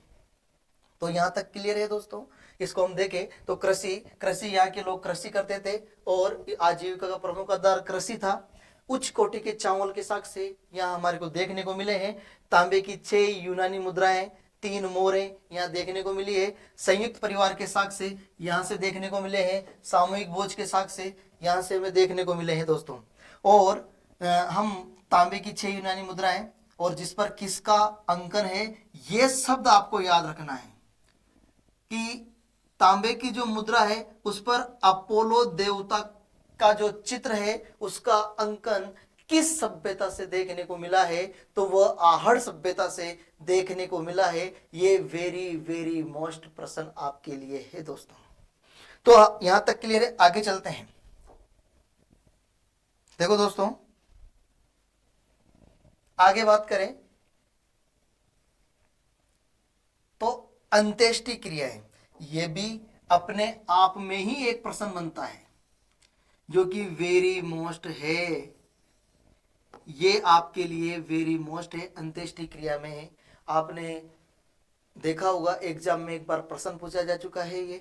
Speaker 1: तो यहां तक क्लियर है दोस्तों। इसको हम देखें तो कृषि यहाँ के लोग कृषि करते थे और आजीविका का प्रमुख आधार कृषि था। उच्च कोटि के चावल के साक्ष्य यहाँ हमारे को देखने को मिले हैं। तांबे की 6 यूनानी मुद्राएं, 3 मोहरें यहाँ देखने को मिली है। संयुक्त परिवार के साक्ष्य यहाँ से देखने को मिले हैं। सामूहिक बोझ के साक्ष्य यहाँ से हमें देखने को मिले हैं दोस्तों। और हम तांबे की 6 यूनानी मुद्राएं और जिस पर किसका अंकन है, ये शब्द आपको याद रखना है कि तांबे की जो मुद्रा है उस पर अपोलो देवता का जो चित्र है उसका अंकन किस सभ्यता से देखने को मिला है, तो वह आहड़ सभ्यता से देखने को मिला है। ये वेरी वेरी मोस्ट प्रश्न आपके लिए है दोस्तों। तो यहां तक क्लियर है, आगे चलते हैं। देखो दोस्तों, आगे बात करें तो अंत्येष्टि क्रिया है, यह भी अपने आप में ही एक प्रश्न बनता है जो कि वेरी मोस्ट है। ये आपके लिए वेरी मोस्ट है, अंत्येष्टि क्रिया में है। आपने देखा होगा एग्जाम में एक बार प्रश्न पूछा जा चुका है ये,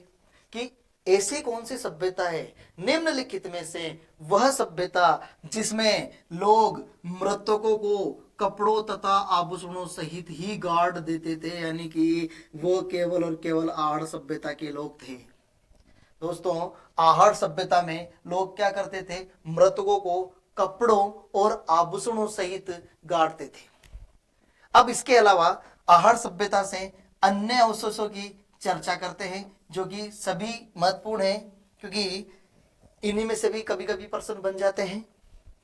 Speaker 1: कि ऐसी कौन सी सभ्यता है निम्नलिखित में से वह सभ्यता जिसमें लोग मृतकों को कपड़ों तथा आभूषणों सहित ही गाड़ देते थे, यानी कि वो केवल और केवल आहड़ सभ्यता के लोग थे। दोस्तों, आहड़ सभ्यता में लोग क्या करते थे, मृतकों को कपड़ों और आभूषणों सहित गाड़ते थे। अब इसके अलावा आहड़ सभ्यता से अन्य अवशेषों की चर्चा करते हैं जो कि सभी महत्वपूर्ण है, क्योंकि इन्हीं में से भी कभी कभी प्रश्न बन जाते हैं।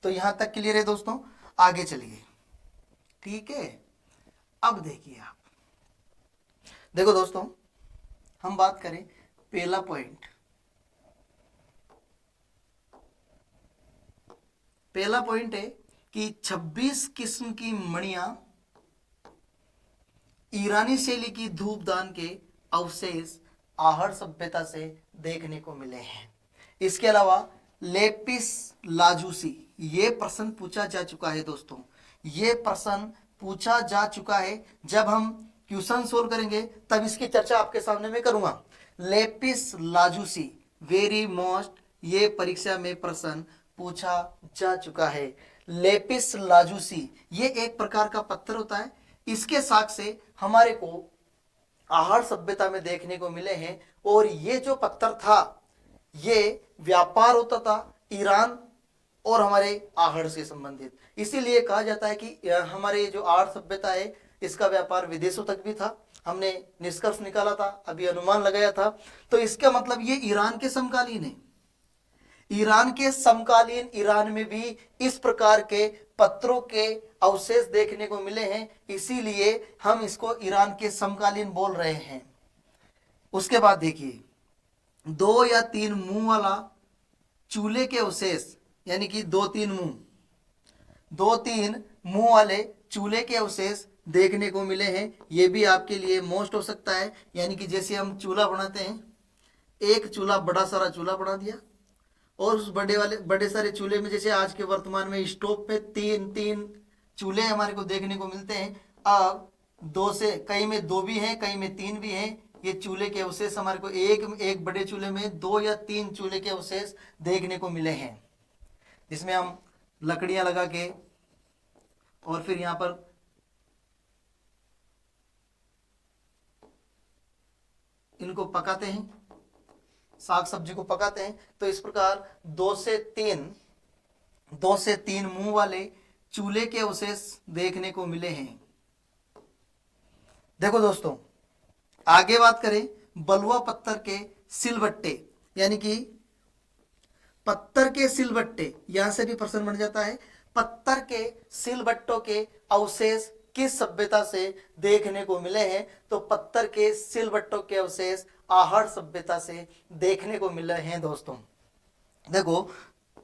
Speaker 1: तो यहां तक क्लियर है दोस्तों, आगे चलिए। ठीक है, अब देखिए आप, देखो दोस्तों, हम बात करें पहला पॉइंट। पहला पॉइंट है कि 26 किस्म की मणियां ईरानी शैली की धूपदान के अवशेष आहड़ सभ्यता से देखने को मिले हैं। इसके अलावा लेपिस लाजूसी, ये प्रश्न पूछा जा चुका है दोस्तों। ये प्रश्न पूछा जा चुका है, जब हम क्वेश्चन सोल्व करेंगे तब इसकी चर्चा आपके सामने में करूंगा। लेपिस लाजूसी वेरी मोस्ट, ये परीक्षा में प्रश्न पूछा जा चुका है। लेपिस लाजूसी ये एक प्रकार का पत्थर होता है, इसके साक्ष्य हमारे को आहड़ सभ्यता में देखने को मिले हैं। और ये जो पत्थर था, ये व्यापार होता था ईरान और हमारे आहड़ से संबंधित। इसीलिए कहा जाता है कि हमारे जो आहड़ सभ्यता है इसका व्यापार विदेशों तक भी था। हमने निष्कर्ष निकाला था, अभी अनुमान लगाया था। तो इसका मतलब ये ईरान के समकालीन है। ईरान के समकालीन ईरान में भी इस प्रकार के पत्थरों के अवशेष देखने को मिले हैं, इसीलिए हम इसको ईरान के समकालीन बोल रहे हैं। उसके बाद देखिए, 2 या 3 मुंह वाला चूल्हे के अवशेष, यानी कि 2-3 मुंह, 2-3 मुंह वाले चूल्हे के अवशेष देखने को मिले हैं। ये भी आपके लिए मोस्ट हो सकता है, यानी कि जैसे हम चूल्हा बनाते हैं, एक चूल्हा, बड़ा सारा चूल्हा बना दिया, और उस बड़े सारे चूल्हे में, जैसे आज के वर्तमान में स्टोव पे 3-3 चूल्हे हमारे को देखने को मिलते हैं। अब 2 से, कई में 2 भी हैं, कई में 3 भी हैं। ये चूल्हे के अवशेष हमारे को एक बड़े चूल्हे में 2 या 3 चूल्हे के अवशेष देखने को मिले हैं, जिसमें हम लकड़ियां लगा के और फिर यहाँ पर इनको पकाते हैं, साग सब्जी को पकाते हैं। तो इस प्रकार 2 से 3 मुंह वाले चूल्हे के अवशेष देखने को मिले हैं। देखो दोस्तों, आगे बात करें, बलुआ पत्थर के सिलबट्टे, यानी कि पत्थर के सिलबट्टे, यहां से भी प्रश्न बन जाता है, पत्थर के सिलबट्टों के अवशेष किस सभ्यता से देखने को मिले हैं? तो पत्थर के सिलबट्टों के अवशेष आहड़ सभ्यता से देखने को मिले हैं। दोस्तों देखो,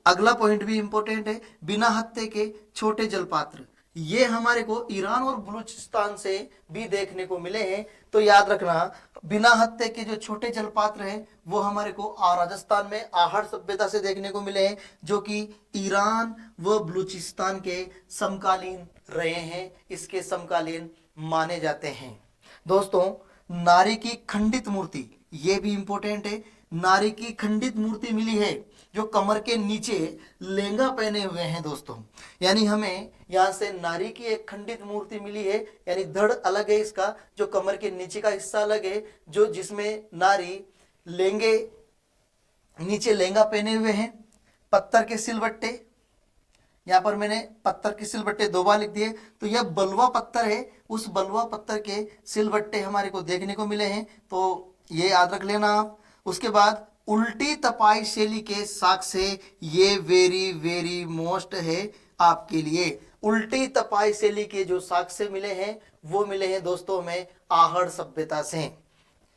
Speaker 1: अगला पॉइंट भी इंपॉर्टेंट है, बिना हत्थे के छोटे जलपात्र, ये हमारे को ईरान और बलूचिस्तान से भी देखने को मिले हैं। तो याद रखना, बिना हत्थे के जो छोटे जलपात्र हैं वो हमारे को राजस्थान में आहड़ सभ्यता से देखने को मिले हैं, जो कि ईरान व बलूचिस्तान के समकालीन रहे हैं, इसके समकालीन माने जाते हैं। दोस्तों, नारी की खंडित मूर्ति, ये भी इंपॉर्टेंट है। नारी की खंडित मूर्ति मिली है जो कमर के नीचे लहंगा पहने हुए हैं। दोस्तों, यानी हमें यहाँ से नारी की एक खंडित मूर्ति मिली है, यानी धड़ अलग है इसका, जो कमर के नीचे का हिस्सा अलग है, जो जिसमें नारी लहंगे, नीचे लहंगा पहने हुए हैं। पत्थर के सिलबट्टे, यहाँ पर मैंने पत्थर के सिलबट्टे 2 बार लिख दिए, तो यह बलुआ पत्थर है, उस बलुआ पत्थर के सिलबट्टे हमारे को देखने को मिले हैं, तो ये याद रख लेना आप। उसके बाद उल्टी तपाई शैली के साक्ष्य, ये वेरी वेरी मोस्ट है आपके लिए। उल्टी तपाई शैली के जो साक्ष्य मिले हैं वो मिले हैं दोस्तों में आहड़ सभ्यता से।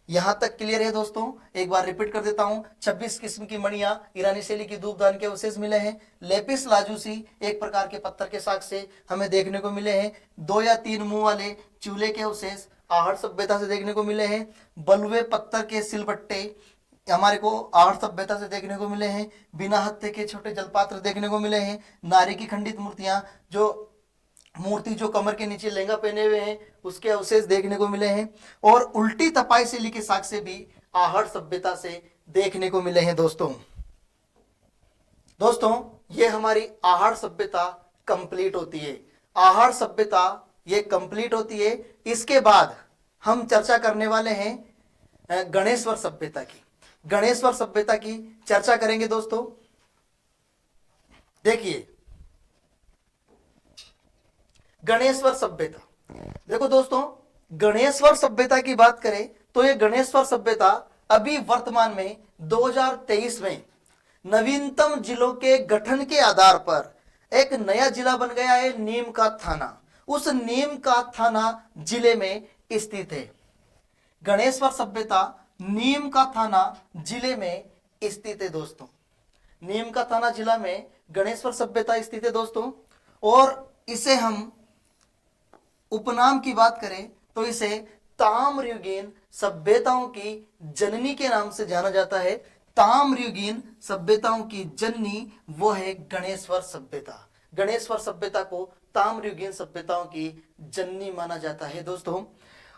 Speaker 1: यहां तक क्लियर है दोस्तों? एक बार रिपीट कर देता हूं, 26 किस्म की मणियां ईरानी शैली की धूपदान के अवशेष मिले हैं। लेपिस लाजूसी एक प्रकार के पत्थर के साक्ष्य हमें देखने को मिले हैं। 2 या 3 मुंह वाले चूल्हे के अवशेष आहड़ सभ्यता से देखने को मिले हैं। बलुए पत्थर के सिलबट्टे हमारे को आहड़ सभ्यता से देखने को मिले हैं। बिना हत्थे के छोटे जलपात्र देखने को मिले हैं। नारी की खंडित मूर्तियां, जो कमर के नीचे लहंगा पहने हुए हैं, उसके अवशेष देखने को मिले हैं। और उल्टी तपाई शैली के साक्ष्य भी आहड़ सभ्यता से देखने को मिले हैं। दोस्तों ये हमारी आहड़ सभ्यता कंप्लीट होती है। आहड़ सभ्यता ये कंप्लीट होती है। इसके बाद हम चर्चा करने वाले हैं गणेश्वर सभ्यता की। गणेश्वर सभ्यता की चर्चा करेंगे दोस्तों। देखिए, गणेश्वर सभ्यता, देखो दोस्तों, गणेश्वर सभ्यता की बात करें तो ये गणेश्वर सभ्यता अभी वर्तमान में 2023 में नवीनतम जिलों के गठन के आधार पर एक नया जिला बन गया है, नीम का थाना। उस नीम का थाना जिले में स्थित है। गणेश्वर सभ्यता नीम का थाना जिले में स्थित है दोस्तों। नीम का थाना जिला में गणेश्वर सभ्यता स्थित है दोस्तों। और इसे हम उपनाम की बात करें तो इसे ताम्रयुगीन सभ्यताओं की जननी के नाम से जाना जाता है। ताम्रयुगीन सभ्यताओं की जननी वो है गणेश्वर सभ्यता। गणेश्वर सभ्यता को ताम्रयुगीन सभ्यताओं की जननी माना जाता है दोस्तों।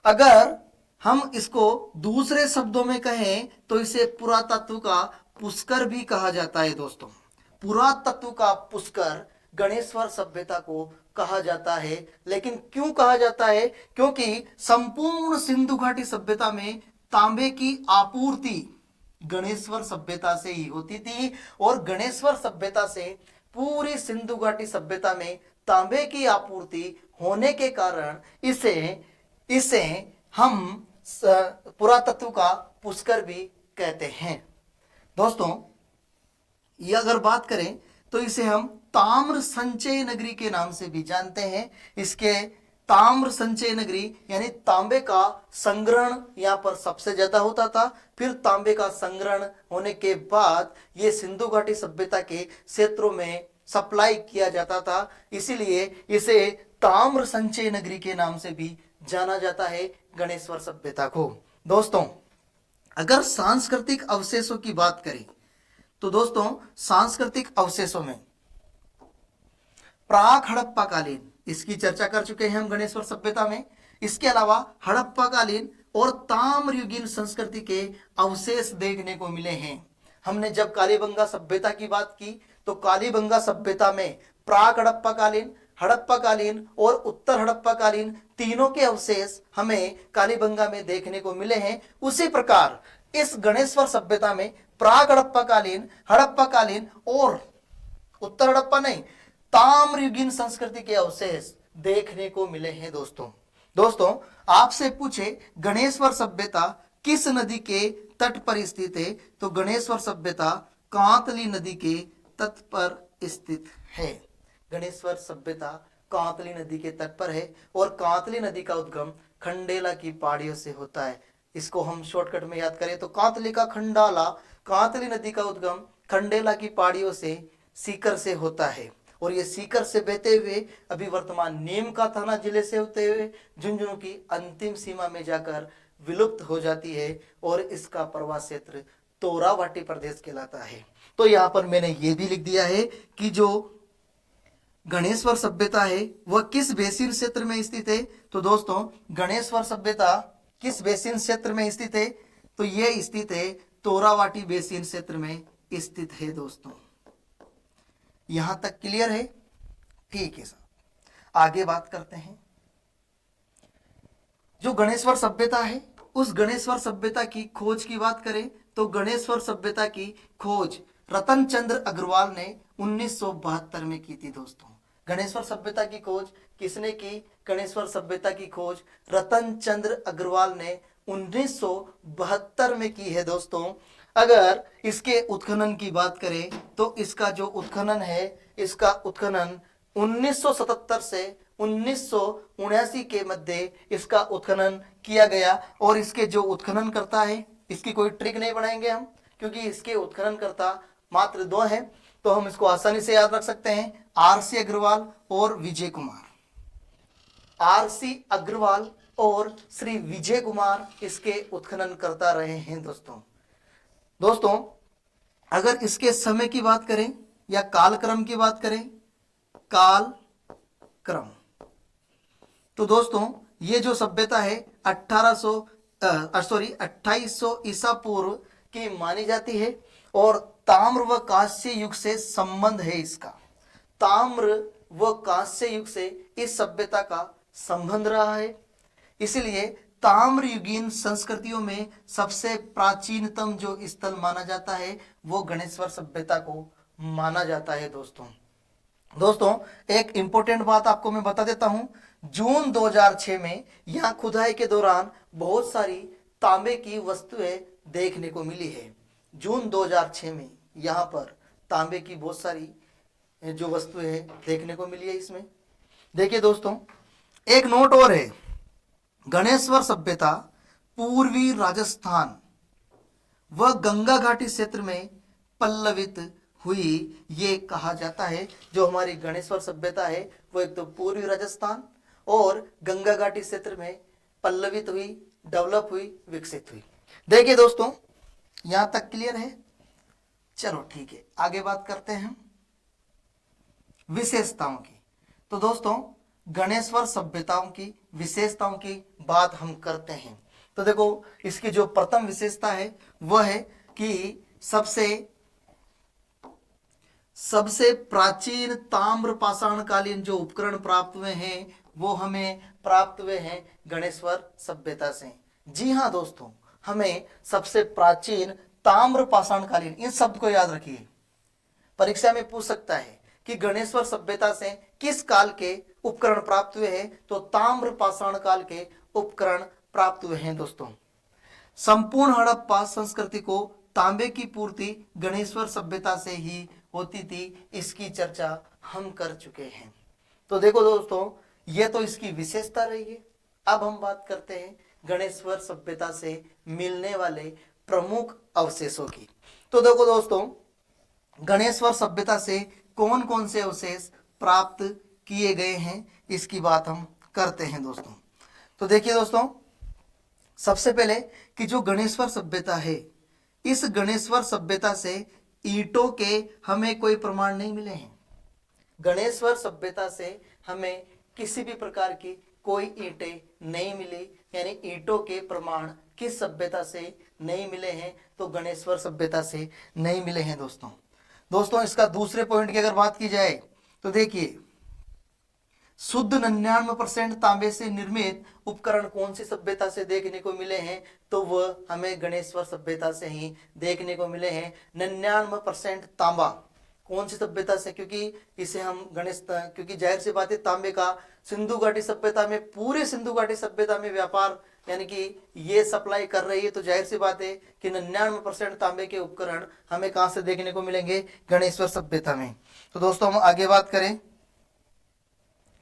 Speaker 1: अगर हम इसको दूसरे शब्दों में कहें तो इसे पुरातत्व का पुष्कर भी कहा जाता है दोस्तों। पुरातत्व का पुष्कर गणेश्वर सभ्यता को कहा जाता है। लेकिन क्यों कहा जाता है? क्योंकि संपूर्ण सिंधु घाटी सभ्यता में तांबे की आपूर्ति गणेश्वर सभ्यता से ही होती थी, और गणेश्वर सभ्यता से पूरी सिंधु घाटी सभ्यता में तांबे की आपूर्ति होने के कारण इसे हम पुरातत्व का पुष्कर भी कहते हैं। दोस्तों, ये अगर बात करें तो इसे हम ताम्र संचय नगरी के नाम से भी जानते हैं। इसके ताम्र संचय नगरी यानी तांबे का संग्रहण यहाँ पर सबसे ज्यादा होता था। फिर तांबे का संग्रहण होने के बाद ये सिंधु घाटी सभ्यता के क्षेत्रों में सप्लाई किया जाता था, इसीलिए इसे ताम्र संचय नगरी के नाम से भी जाना जाता है गणेश्वर सभ्यता को। दोस्तों, अगर सांस्कृतिक अवशेषों की बात करें तो दोस्तों, सांस्कृतिक अवशेषों में प्राक हड़प्पा कालीन, इसकी चर्चा कर चुके हैं हम गणेश्वर सभ्यता में। इसके अलावा हड़प्पा कालीन और ताम्रयुगीन संस्कृति के अवशेष देखने को मिले हैं। हमने जब कालीबंगा सभ्यता की बात की तो कालीबंगा सभ्यता में प्राक हड़प्पा कालीन और उत्तर हड़प्पा कालीन तीनों के अवशेष हमें कालीबंगा में देखने को मिले हैं। उसी प्रकार इस गणेश्वर सभ्यता में प्राक हड़प्पा कालीन और उत्तर हड़प्पा नहीं, ताम्रयुगीन संस्कृति के अवशेष देखने को मिले हैं। दोस्तों, आपसे पूछे गणेश्वर सभ्यता किस नदी के तट पर स्थित है, तो गणेश्वर सभ्यता कांतली नदी के तट पर स्थित है। गणेश्वर सभ्यता कांतली नदी के तट पर है और कांतली नदी का उद्गम खंडेला की पहाड़ियों से होता है। इसको हम शॉर्टकट में याद करें तो कांतली का खंडाला, कांतली नदी का उद्गम खंडेला की पहाड़ियों से सीकर से होता है और ये सीकर से बहते हुए अभी वर्तमान नीम का थाना जिले से होते हुए झुंझुनू की अंतिम सीमा में जाकर विलुप्त हो जाती है और इसका प्रवास क्षेत्र तोरावाटी प्रदेश कहलाता है। तो यहाँ पर मैंने ये भी लिख दिया है कि जो गणेश्वर सभ्यता है वह किस बेसिन क्षेत्र में स्थित है। तो दोस्तों, गणेश्वर सभ्यता किस बेसिन क्षेत्र में स्थित है, तो यह स्थित है तोरावाटी बेसिन क्षेत्र में स्थित है। दोस्तों, यहां तक क्लियर है? ठीक है साहब, आगे बात करते हैं। जो गणेश्वर सभ्यता है उस गणेश्वर सभ्यता की खोज की बात करें तो गणेश्वर सभ्यता की खोज रतन चंद्र अग्रवाल ने 1972 में की थी। दोस्तों, गणेश्वर सभ्यता की खोज किसने की? गणेश्वर सभ्यता की खोज रतन चंद्र अग्रवाल ने 1972 में की है। दोस्तों, अगर इसके उत्खनन की बात करें तो इसका जो उत्खनन है, इसका उत्खनन 1977 से 1979 के मध्य इसका उत्खनन किया गया और इसके जो उत्खनन करता है, इसकी कोई ट्रिक नहीं बनाएंगे हम, क्योंकि इसके उत्खनन करता मात्र दो हैं, तो हम इसको आसानी से याद रख सकते हैं, आरसी अग्रवाल और विजय कुमार। आरसी अग्रवाल और श्री विजय कुमार इसके उत्खनन करता रहे हैं। दोस्तों, अगर इसके समय की बात करें या कालक्रम की बात करें, कालक्रम, तो दोस्तों ये जो सभ्यता है 2800 ईसा पूर्व की मानी जाती है और ताम्र व कांस्य युग से संबंध है इसका। ताम्र व कांस्य युग से इस सभ्यता का संबंध रहा है, इसलिए ताम्रयुगीन संस्कृतियों में सबसे प्राचीनतम जो स्थल माना जाता है वो गणेश्वर सभ्यता को माना जाता है। दोस्तों, एक इंपॉर्टेंट बात आपको मैं बता देता हूं। जून 2006 में यहां खुदाई के दौरान बहुत सारी तांबे की वस्तुएं देखने को मिली है। जून 2006 में यहां पर तांबे की बहुत सारी जो वस्तुएं देखने को मिली है। इसमें देखिए दोस्तों, एक नोट और है, गणेश्वर सभ्यता पूर्वी राजस्थान व गंगा घाटी क्षेत्र में पल्लवित हुई, ये कहा जाता है। जो हमारी गणेश्वर सभ्यता है वो एक तो पूर्वी राजस्थान और गंगा घाटी क्षेत्र में पल्लवित हुई, डेवलप हुई, विकसित हुई। देखिए दोस्तों, यहां तक क्लियर है? चलो ठीक है, आगे बात करते हैं विशेषताओं की। तो दोस्तों, गणेश्वर सभ्यताओं की विशेषताओं की बात हम करते हैं तो देखो, इसकी जो प्रथम विशेषता है वह है कि सबसे प्राचीन ताम्र पाषाणकालीन जो उपकरण प्राप्त हुए हैं वो हमें प्राप्त हुए हैं गणेश्वर सभ्यता से। जी हाँ दोस्तों, हमें सबसे प्राचीन ताम्र पाषाणकालीन, इन शब्द को याद रखिए, परीक्षा में पूछ सकता है कि गणेश्वर सभ्यता से किस काल के उपकरण प्राप्त हुए हैं, तो ताम्र पाषाण काल के उपकरण प्राप्त हुए हैं दोस्तों। संपूर्ण हड़प्पा संस्कृति को तांबे की पूर्ति गणेश्वर सभ्यता से ही होती थी, इसकी चर्चा हम कर चुके हैं। तो देखो दोस्तों, ये तो इसकी विशेषता रही है। अब हम बात करते हैं गणेश्वर सभ्यता से मिलने वाले प्रमुख अवशेषों की। तो देखो दोस्तों, गणेश्वर सभ्यता से कौन कौन से अवशेष प्राप्त किए गए हैं, इसकी बात हम करते हैं दोस्तों। तो देखिए दोस्तों, सबसे पहले कि जो गणेश्वर सभ्यता है, इस गणेश्वर सभ्यता से ईंटों के हमें कोई प्रमाण नहीं मिले हैं। गणेश्वर सभ्यता से हमें किसी भी प्रकार की कोई ईंटें नहीं मिली, यानी ईंटों के प्रमाण किस सभ्यता से नहीं मिले हैं, तो गणेश्वर सभ्यता से नहीं मिले हैं दोस्तों। दोस्तों, इसका दूसरे पॉइंट की अगर बात की जाए तो देखिए, शुद्ध 99% तांबे से निर्मित उपकरण कौन सी सभ्यता से देखने को मिले हैं, तो वह हमें गणेश्वर सभ्यता से ही देखने को मिले हैं। 99% तांबा कौन सी सभ्यता से, क्योंकि इसे हम क्योंकि जाहिर सी बात है, तांबे का सिंधु घाटी सभ्यता में, पूरे सिंधु घाटी सभ्यता में व्यापार यानी कि ये सप्लाई कर रही है, तो जाहिर सी बात है कि 99% तांबे के उपकरण हमें कहां से देखने को मिलेंगे, गणेश्वर सभ्यता में। तो दोस्तों, हम आगे बात करें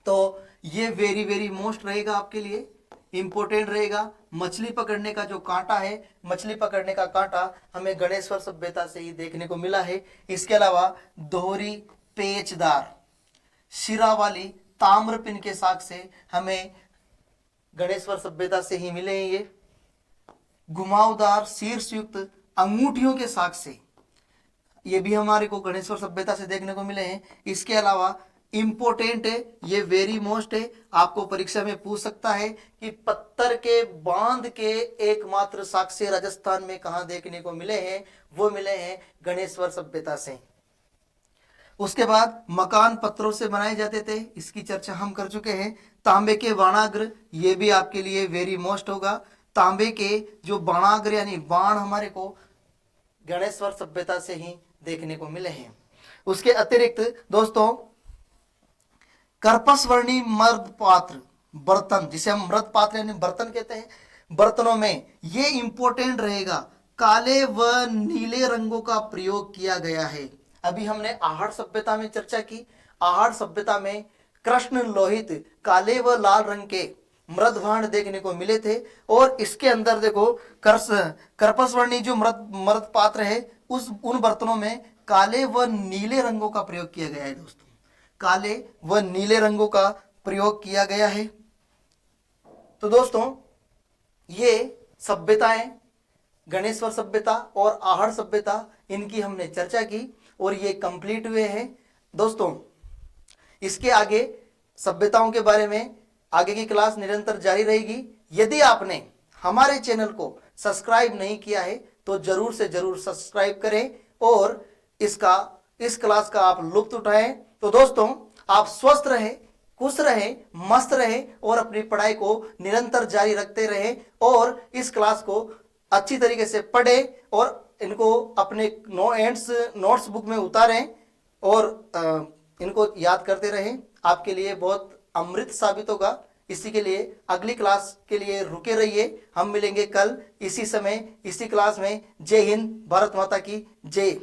Speaker 1: तो ये वेरी वेरी मोस्ट रहेगा आपके लिए, इंपॉर्टेंट रहेगा। मछली पकड़ने का जो कांटा है, मछली पकड़ने का कांटा हमें गणेश्वर सभ्यता से ही देखने को मिला है। इसके अलावा दोहरी पेचदार शिरा वाली ताम्र पिन के साक्ष्य से हमें गणेश्वर सभ्यता से ही मिले हैं। ये घुमावदार शीर्ष युक्त अंगूठियों के साक्ष्य से ये भी हमारे को गणेश्वर सभ्यता से देखने को मिले हैं। इसके अलावा इंपोर्टेंट है, ये वेरी मोस्ट है, आपको परीक्षा में पूछ सकता है कि पत्थर के बांध के एकमात्र साक्ष्य राजस्थान में कहां देखने को मिले हैं, वो मिले हैं गणेश्वर सभ्यता से। उसके बाद मकान पत्थरों से बनाए जाते थे, इसकी चर्चा हम कर चुके हैं। तांबे के बाणाग्र, ये भी आपके लिए वेरी मोस्ट होगा। तांबे के जो बाणाग्र यानी बाण हमारे को गणेश्वर सभ्यता से ही देखने को मिले हैं। उसके अतिरिक्त दोस्तों, कर्पसवर्णी मर्द पात्र बर्तन, जिसे हम मृत पात्र यानी बर्तन कहते हैं, बर्तनों में ये इंपॉर्टेंट रहेगा, काले व नीले रंगों का प्रयोग किया गया है। अभी हमने आहड़ सभ्यता में चर्चा की, आहड़ सभ्यता में कृष्ण लोहित काले व लाल रंग के मृद भांड देखने को मिले थे, और इसके अंदर देखो कर्पसवर्णी जो मृत पात्र है, उन बर्तनों में काले व नीले रंगों का प्रयोग किया गया है दोस्तों, काले व नीले रंगों का प्रयोग किया गया है। तो दोस्तों, ये सभ्यताएं गणेश्वर सभ्यता और आहड़ सभ्यता, इनकी हमने चर्चा की और ये कंप्लीट हुए हैं दोस्तों। इसके आगे सभ्यताओं के बारे में आगे की क्लास निरंतर जारी रहेगी। यदि आपने हमारे चैनल को सब्सक्राइब नहीं किया है तो जरूर से जरूर सब्सक्राइब करें और इस क्लास का आप लुत्फ उठाएं। तो दोस्तों, आप स्वस्थ रहें, खुश रहें, मस्त रहें और अपनी पढ़ाई को निरंतर जारी रखते रहें, और इस क्लास को अच्छी तरीके से पढ़ें और इनको अपने नोट्स बुक में उतारें और इनको याद करते रहें। आपके लिए बहुत अमृत साबित होगा। इसी के लिए अगली क्लास के लिए रुके रहिए। हम मिलेंगे कल इसी समय इसी क्लास में। जय हिंद, भारत माता की जय।